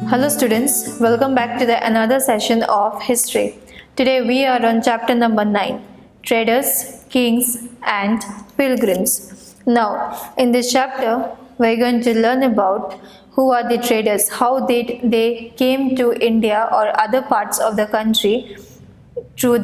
Hello students, welcome back to another session of history. Today we are on chapter number 9, Traders, Kings and Pilgrims. Now in this chapter we are going to learn about who are the traders, how did they came to India or other parts of the country through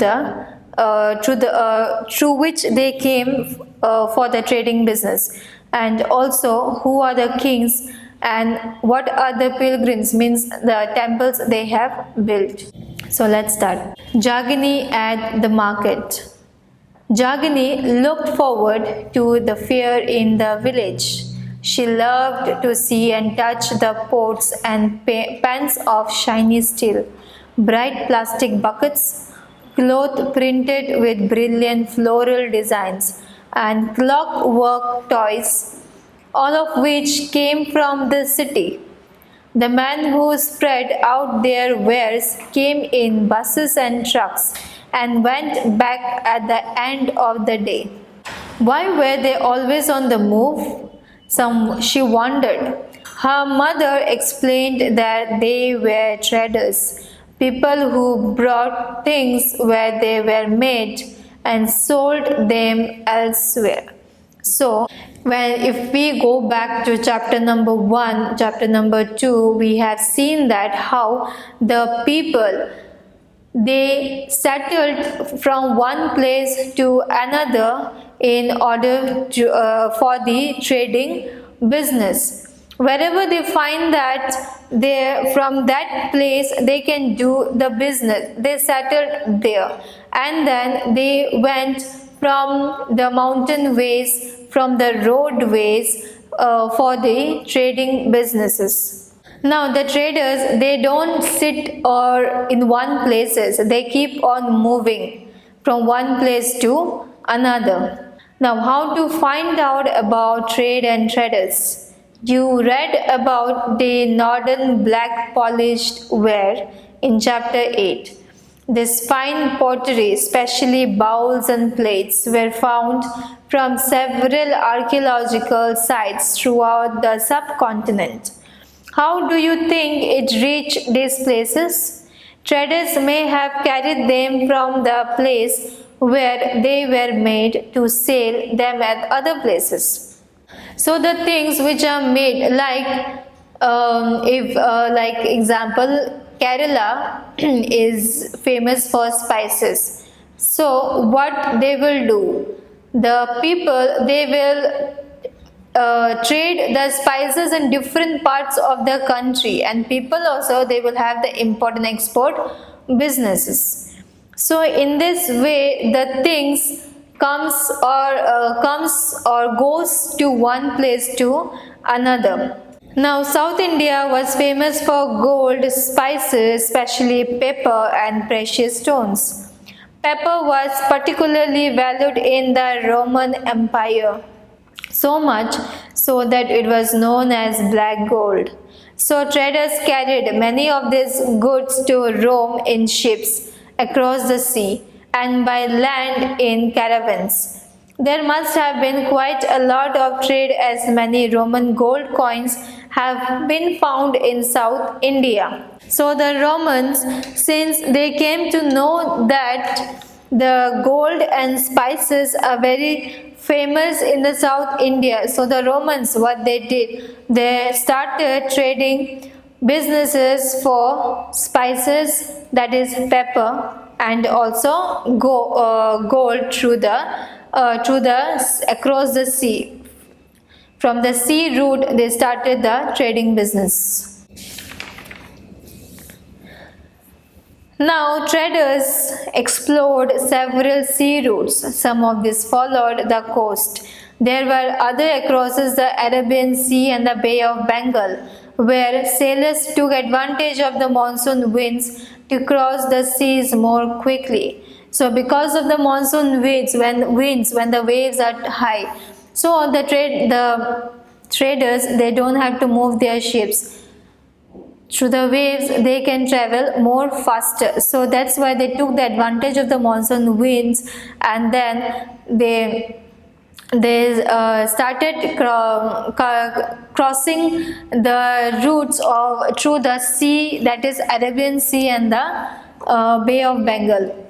which they came for the trading business, and also who are the kings and what are the pilgrims, means the temples they have built. So let's start. Jagini at the market. Jagini looked forward to the fair in the village. She loved to see and touch the pots and pans of shiny steel, bright plastic buckets, cloth printed with brilliant floral designs, and clockwork toys, all of which came from the city. The men who spread out their wares came in buses and trucks and went back at the end of the day. Why were they always on the move? She wondered. Her mother explained that they were traders, people who brought things where they were made and sold them elsewhere. So, if we go back to chapter number 1, chapter number 2, we have seen that how the people, they settled from one place to another in order to, for the trading business. Wherever they find that from that place they can do the business, they settled there, and then they went from the mountain ways, from the roadways for the trading businesses. Now the traders, they don't sit or in one places, they keep on moving from one place to another. Now how to find out about trade and traders? You read about the northern black polished ware in chapter 8. This fine pottery, especially bowls and plates, were found from several archaeological sites throughout the subcontinent. How do you think it reached these places? Traders may have carried them from the place where they were made to sell them at other places. So the things which are made, like like example, Kerala is famous for spices. So what they will do? The people, they will trade the spices in different parts of the country, and people also, they will have the import and export businesses. So in this way the things comes or goes to one place to another. Now South India was famous for gold, spices, especially pepper and precious stones. Pepper was particularly valued in the Roman Empire, so much so that it was known as black gold. So traders carried many of these goods to Rome in ships across the sea and by land in caravans. There must have been quite a lot of trade, as many Roman gold coins have been found in South India. So the Romans, since they came to know that the gold and spices are very famous in the South India, so the Romans, what they did, they started trading businesses for spices, that is pepper, and also gold through the across the sea. From the sea route they started the trading business. Now traders explored several sea routes. Some of these followed the coast. There were other across the Arabian Sea and the Bay of Bengal, where sailors took advantage of the monsoon winds to cross the seas more quickly. So because of the monsoon winds, when the waves are high, so the traders, they don't have to move their ships. Through the waves they can travel more faster. So that's why they took the advantage of the monsoon winds, and then they they started crossing the routes of through the sea, that is Arabian Sea and the Bay of Bengal.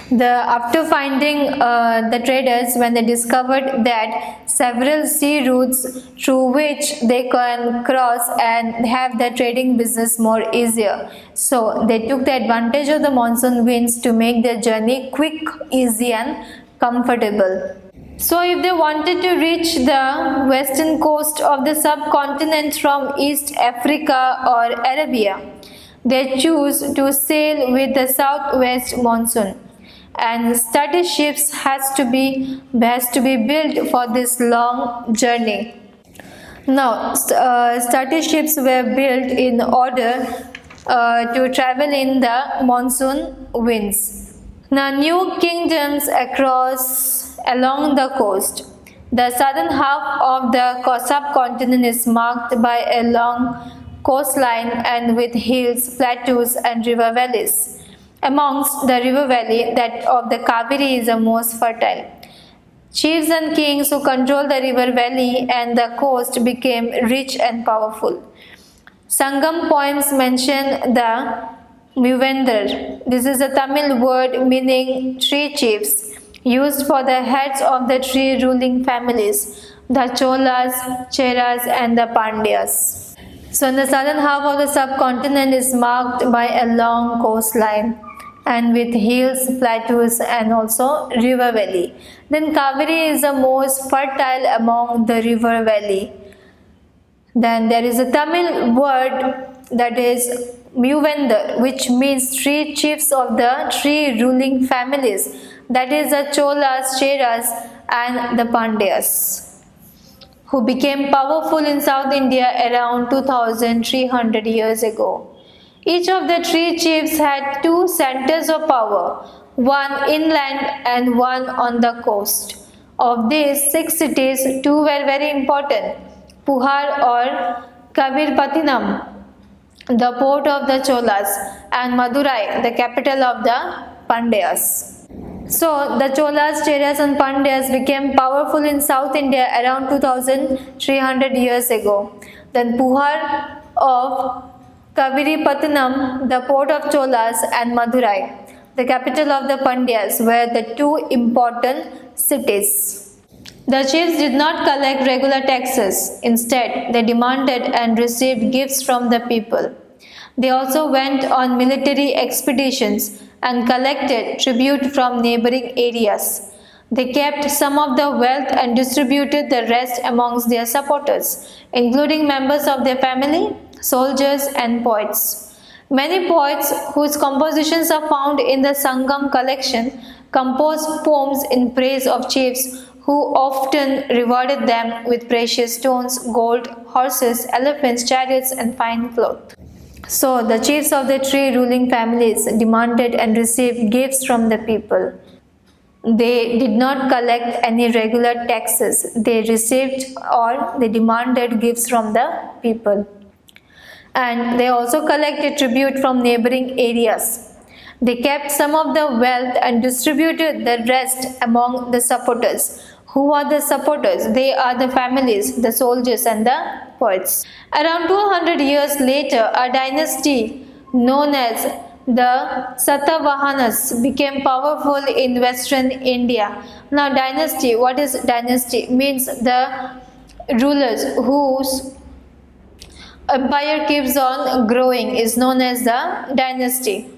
After finding the traders, when they discovered that several sea routes through which they can cross and have the trading business more easier, so they took the advantage of the monsoon winds to make their journey quick, easy and comfortable. So if they wanted to reach the western coast of the subcontinent from East Africa or Arabia, they choose to sail with the southwest monsoon, and sturdy ships has to be built for this long journey. Now, sturdy ships were built in order to travel in the monsoon winds. Now, new kingdoms along the coast. The southern half of the subcontinent is marked by a long coastline and with hills, plateaus, and river valleys. Amongst the river valley, that of the Kaveri is the most fertile. Chiefs and kings who controlled the river valley and the coast became rich and powerful. Sangam poems mention the Muvendar. This is a Tamil word meaning three chiefs, used for the heads of the three ruling families, the Cholas, Cheras and the Pandyas. So the southern half of the subcontinent is marked by a long coastline and with hills, plateaus and also river valley. Then Kaveri is the most fertile among the river valley. Then there is a Tamil word that is Muvendar, which means three chiefs of the three ruling families, that is the Cholas, Cheras and the Pandyas, who became powerful in South India around 2300 years ago. Each of the three chiefs had two centers of power, one inland and one on the coast. Of these 6 cities, 2 were very important: Puhar or Kabirpatinam, the port of the Cholas, and Madurai, the capital of the Pandyas. So the Cholas, Cheras and Pandyas became powerful in South India around 2300 years ago. Then Puhar of Kabiripatnam, the port of Cholas, and Madurai, the capital of the Pandyas, were the 2 important cities. The chiefs did not collect regular taxes. Instead, they demanded and received gifts from the people. They also went on military expeditions and collected tribute from neighboring areas. They kept some of the wealth and distributed the rest amongst their supporters, including members of their family, soldiers, and poets. Many poets, whose compositions are found in the Sangam collection, composed poems in praise of chiefs, who often rewarded them with precious stones, gold, horses, elephants, chariots, and fine cloth. So, the chiefs of the 3 ruling families demanded and received gifts from the people. They did not collect any regular taxes. They received or they demanded gifts from the people. And they also collected tribute from neighboring areas. They kept some of the wealth and distributed the rest among the supporters. Who are the supporters? They are the families, the soldiers and the poets. Around 200 years later, a dynasty known as the Satavahanas became powerful in western India. Now dynasty, what is dynasty? Means the rulers whose empire keeps on growing is known as the dynasty.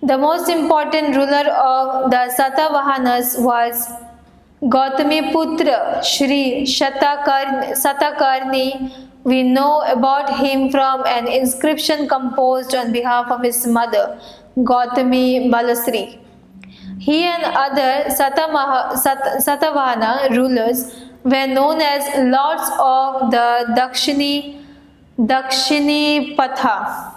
The most important ruler of the Satavahanas was Gautami Putra Shri Satakarni. We know about him from an inscription composed on behalf of his mother, Gautami Balasri. He and other Satavahana rulers were known as lords of the Dakshinapatha,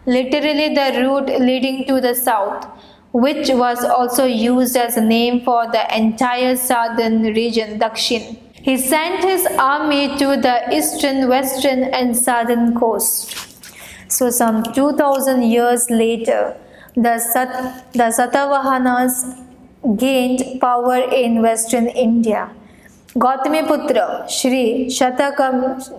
literally the route leading to the south, which was also used as a name for the entire southern region, Dakshin. He sent his army to the eastern, western and southern coast. So some 2000 years later, the Satavahanas gained power in western India. Gautamiputra Shri Shatakarni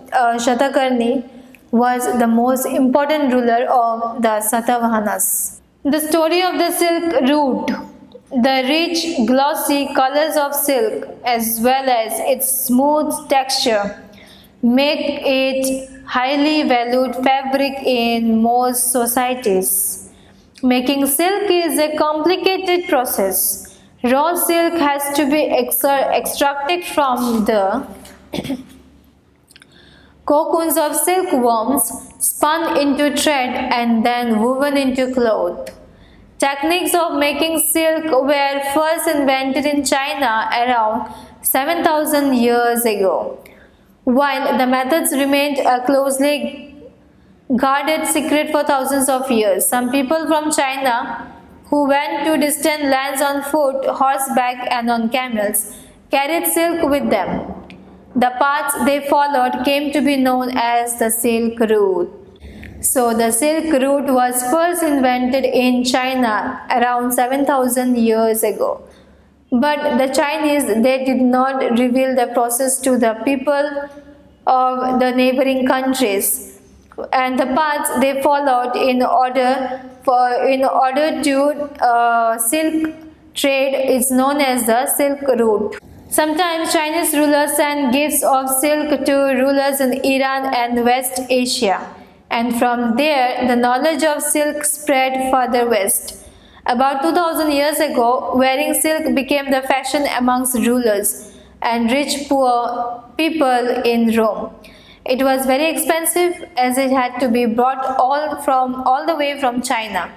was the most important ruler of the Satavahanas. The story of the silk route, the rich, glossy colors of silk, as well as its smooth texture, make it highly valued fabric in most societies. Making silk is a complicated process. Raw silk has to be extracted from the cocoons of silkworms, spun into thread and then woven into cloth. Techniques of making silk were first invented in China around 7,000 years ago. While the methods remained a closely guarded secret for thousands of years, some people from China who went to distant lands on foot, horseback, and on camels carried silk with them. The paths they followed came to be known as the Silk Route. So, the Silk Route was first invented in China around 7,000 years ago. But the Chinese, they did not reveal the process to the people of the neighboring countries, and the paths they followed in order to silk trade is known as the Silk Route. Sometimes Chinese rulers sent gifts of silk to rulers in Iran and West Asia, and from there the knowledge of silk spread further west. About 2000 years ago, wearing silk became the fashion amongst rulers and rich poor people in Rome. It was very expensive as it had to be brought all the way from China,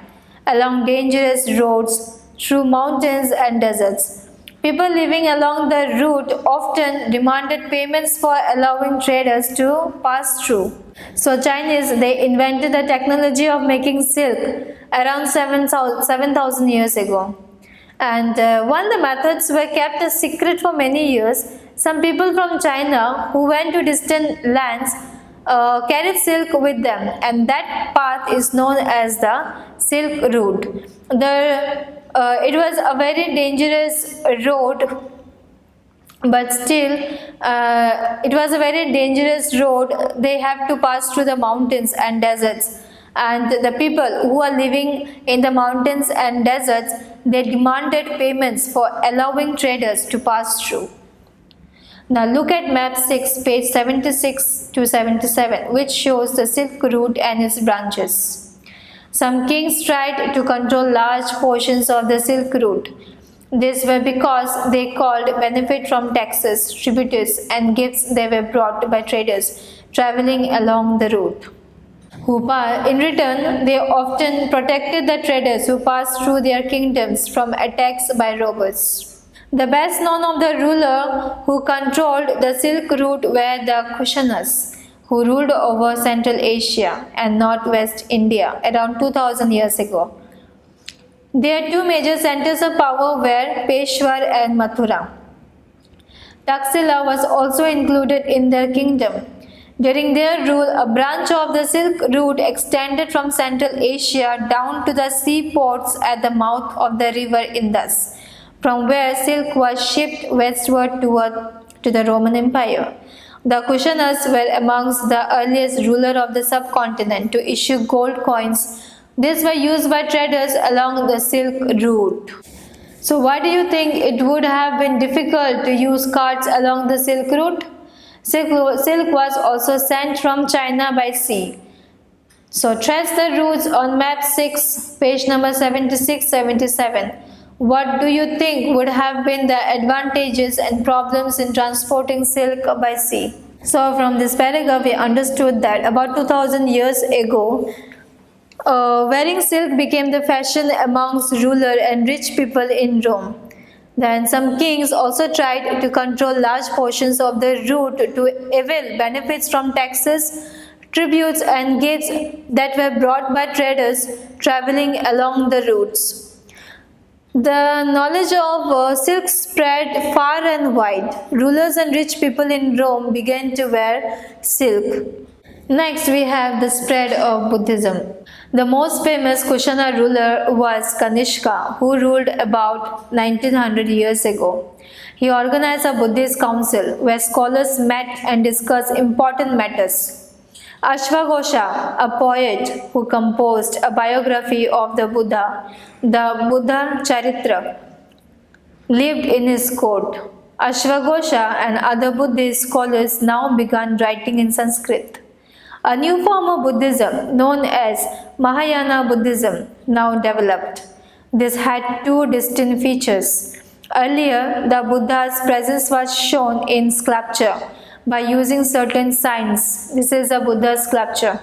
along dangerous roads, through mountains and deserts. People living along the route often demanded payments for allowing traders to pass through. So Chinese, they invented the technology of making silk around 7,000 years ago. And while the methods were kept a secret for many years, some people from China who went to distant lands carried silk with them, and that path is known as the Silk Route. It was a very dangerous road, but still it was a very dangerous road. They have to pass through the mountains and deserts, and the people who are living in the mountains and deserts, they demanded payments for allowing traders to pass through. Now look at map 6, page 76 to 77, which shows the Silk Route and its branches. Some kings tried to control large portions of the Silk Route. These were because they called benefit from taxes, tributes, and gifts they were brought by traders traveling along the route. In return, they often protected the traders who passed through their kingdoms from attacks by robbers. The best known of the ruler who controlled the Silk Route were the Kushanas, who ruled over Central Asia and Northwest India around 2000 years ago. Their two major centers of power were Peshawar and Mathura. Taxila was also included in their kingdom. During their rule, a branch of the Silk Route extended from Central Asia down to the seaports at the mouth of the river Indus, from where silk was shipped westward to the Roman Empire. The Kushanas were amongst the earliest rulers of the subcontinent to issue gold coins. These were used by traders along the Silk Route. So why do you think it would have been difficult to use carts along the Silk Route? Silk was also sent from China by sea. So trace the routes on map 6, page number 76-77. What do you think would have been the advantages and problems in transporting silk by sea? So from this paragraph we understood that about 2000 years ago, wearing silk became the fashion amongst ruler and rich people in Rome. Then some kings also tried to control large portions of the route to avail benefits from taxes, tributes and gifts that were brought by traders traveling along the routes. The knowledge of silk spread far and wide. Rulers and rich people in Rome began to wear silk. Next, we have the spread of Buddhism. The most famous Kushana ruler was Kanishka, who ruled about 1900 years ago. He organized a Buddhist council where scholars met and discussed important matters. Ashwagosha, a poet who composed a biography of the Buddha Charitra, lived in his court. Ashwagosha and other Buddhist scholars now began writing in Sanskrit. A new form of Buddhism, known as Mahayana Buddhism, now developed. This had two distinct features. Earlier, the Buddha's presence was shown in sculpture by using certain signs. This is a Buddha sculpture.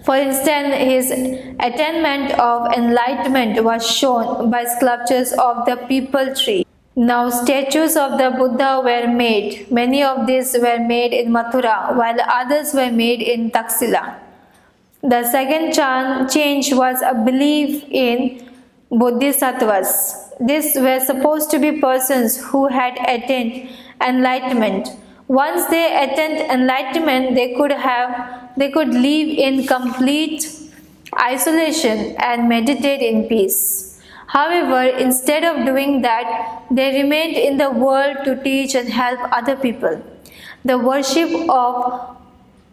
For instance, his attainment of enlightenment was shown by sculptures of the peepal tree. Now statues of the Buddha were made. Many of these were made in Mathura, while others were made in Taxila. The second change was a belief in Bodhisattvas. These were supposed to be persons who had attained enlightenment. Once they attained enlightenment, they could live in complete isolation and meditate in peace. However, instead of doing that, they remained in the world to teach and help other people. The worship of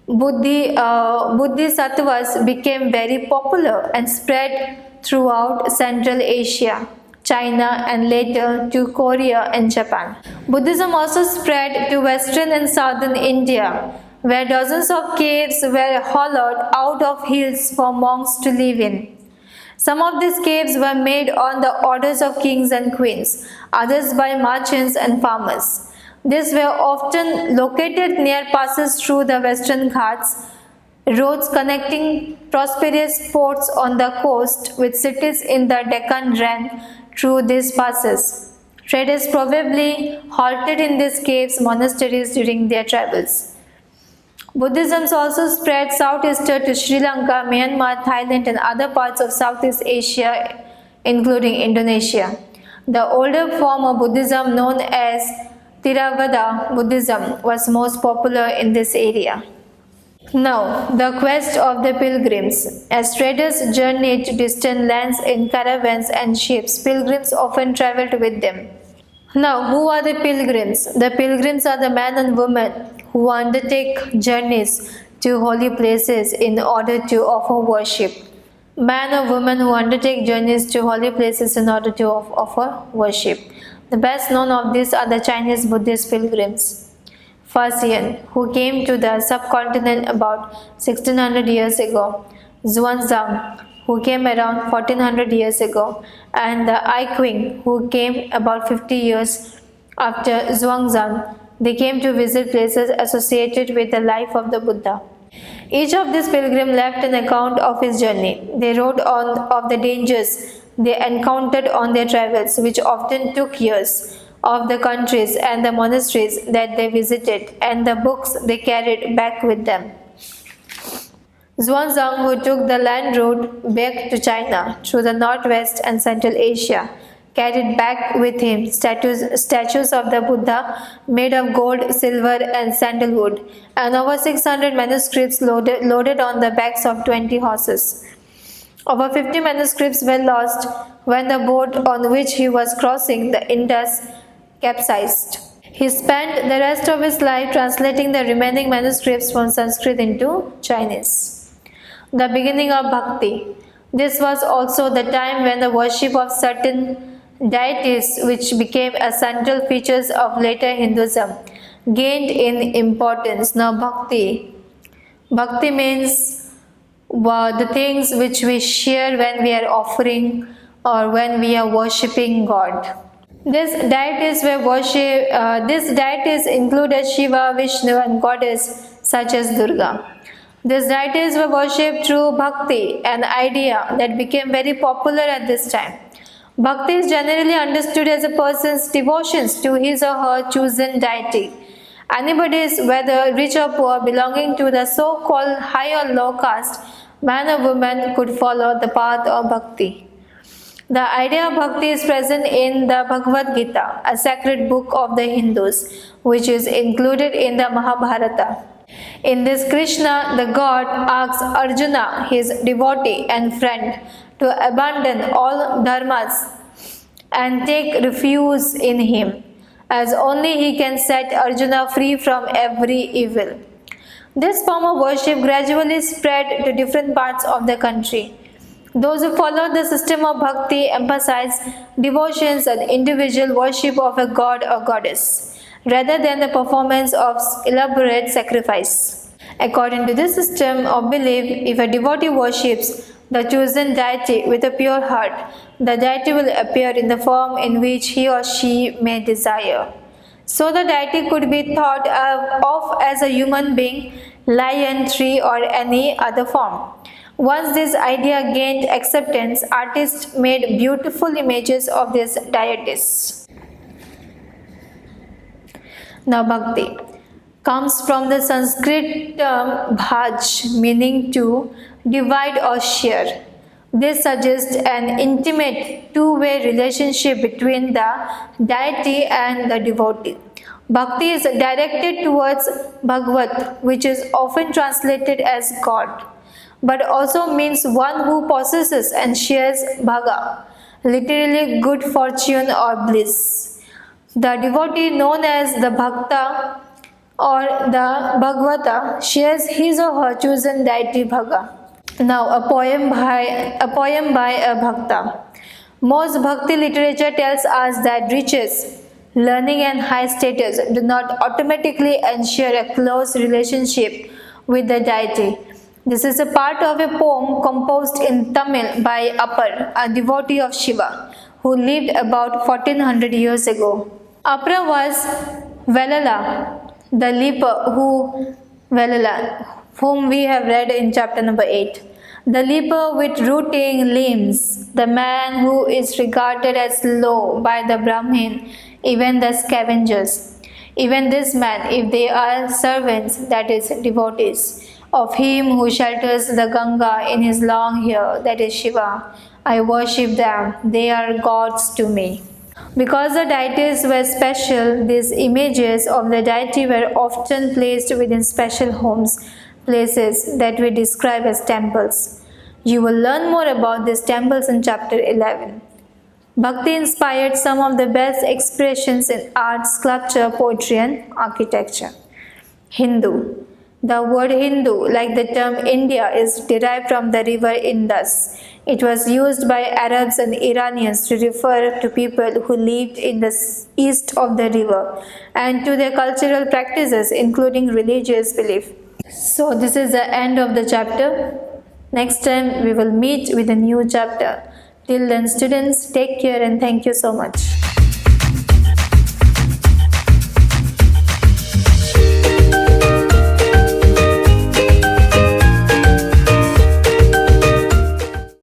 Bodhisattvas became very popular and spread throughout Central Asia, China, and later to Korea and Japan. Buddhism also spread to western and southern India, where dozens of caves were hollowed out of hills for monks to live in. Some of these caves were made on the orders of kings and queens, others by merchants and farmers. These were often located near passes through the Western Ghats, roads connecting prosperous ports on the coast with cities in the Deccan ran through these passes. Traders probably halted in these caves monasteries during their travels. Buddhism also spread southeastern to Sri Lanka, Myanmar, Thailand, and other parts of Southeast Asia, including Indonesia. The older form of Buddhism, known as Theravada Buddhism, was most popular in this area. Now, the quest of the pilgrims. As traders journeyed to distant lands in caravans and ships, pilgrims often traveled with them. Now, who are the pilgrims? The pilgrims are the men and women who undertake journeys to holy places in order to offer worship. Men or women who undertake journeys to holy places in order to offer worship. The best known of these are the Chinese Buddhist pilgrims. Faxian, who came to the subcontinent about 1600 years ago. Xuanzang, who came around 1400 years ago, and the I-Qing, who came about 50 years after Xuanzang. They came to visit places associated with the life of the Buddha. Each of these pilgrims left an account of his journey. They wrote of the dangers they encountered on their travels, which often took years, of the countries and the monasteries that they visited, and the books they carried back with them. Xuanzang, who took the land route back to China through the northwest and Central Asia, carried back with him statues of the Buddha made of gold, silver, and sandalwood, and over 600 manuscripts loaded on the backs of 20 horses. Over 50 manuscripts were lost when the boat on which he was crossing the Indus capsized. He spent the rest of his life translating the remaining manuscripts from Sanskrit into Chinese. The beginning of Bhakti. This was also the time when the worship of certain deities, which became a central feature of later Hinduism, gained in importance. Now Bhakti means the things which we share when we are offering or when we are worshipping God. These deities included Shiva, Vishnu, and goddess such as Durga. These deities were worshipped through bhakti, an idea that became very popular at this time. Bhakti is generally understood as a person's devotions to his or her chosen deity. Anybody, whether rich or poor, belonging to the so-called high or low caste, man or woman, could follow the path of bhakti. The idea of bhakti is present in the Bhagavad Gita, a sacred book of the Hindus, which is included in the Mahabharata. In this, Krishna, the god, asks Arjuna, his devotee and friend, to abandon all dharmas and take refuge in him, as only he can set Arjuna free from every evil. This form of worship gradually spread to different parts of the country. Those who followed the system of bhakti emphasized devotions and individual worship of a god or goddess, rather than the performance of elaborate sacrifice. According to this system of belief, if a devotee worships the chosen deity with a pure heart, the deity will appear in the form in which he or she may desire. So the deity could be thought of as a human being, lion, tree, or any other form. Once this idea gained acceptance, artists made beautiful images of these deities. Now, bhakti comes from the Sanskrit term bhaj, meaning to divide or share. This suggests an intimate two-way relationship between the deity and the devotee. Bhakti is directed towards Bhagavat, which is often translated as God, but also means one who possesses and shares bhaga, literally good fortune or bliss. The devotee, known as the bhakta or the bhagavata, shares his or her chosen deity bhaga. Now, a poem by a bhakta. Most bhakti literature tells us that riches, learning, and high status do not automatically ensure a close relationship with the deity. This is a part of a poem composed in Tamil by Appar, a devotee of Shiva, who lived about 1400 years ago. Appar was Velala, the leper whom we have read in chapter number 8. The leper with rooting limbs, the man who is regarded as low by the Brahmin, even the scavengers. Even this man, if they are servants, that is devotees, of him who shelters the Ganga in his long hair, that is Shiva, I worship them, they are gods to me. Because the deities were special, these images of the deity were often placed within special homes, places that we describe as temples. You will learn more about these temples in chapter 11. Bhakti inspired some of the best expressions in art, sculpture, poetry, and architecture. Hindu. The word Hindu, like the term India, is derived from the river Indus. It was used by Arabs and Iranians to refer to people who lived in the east of the river and to their cultural practices, including religious belief. So, this is the end of the chapter. Next time, we will meet with a new chapter. Till then, students, take care and thank you so much.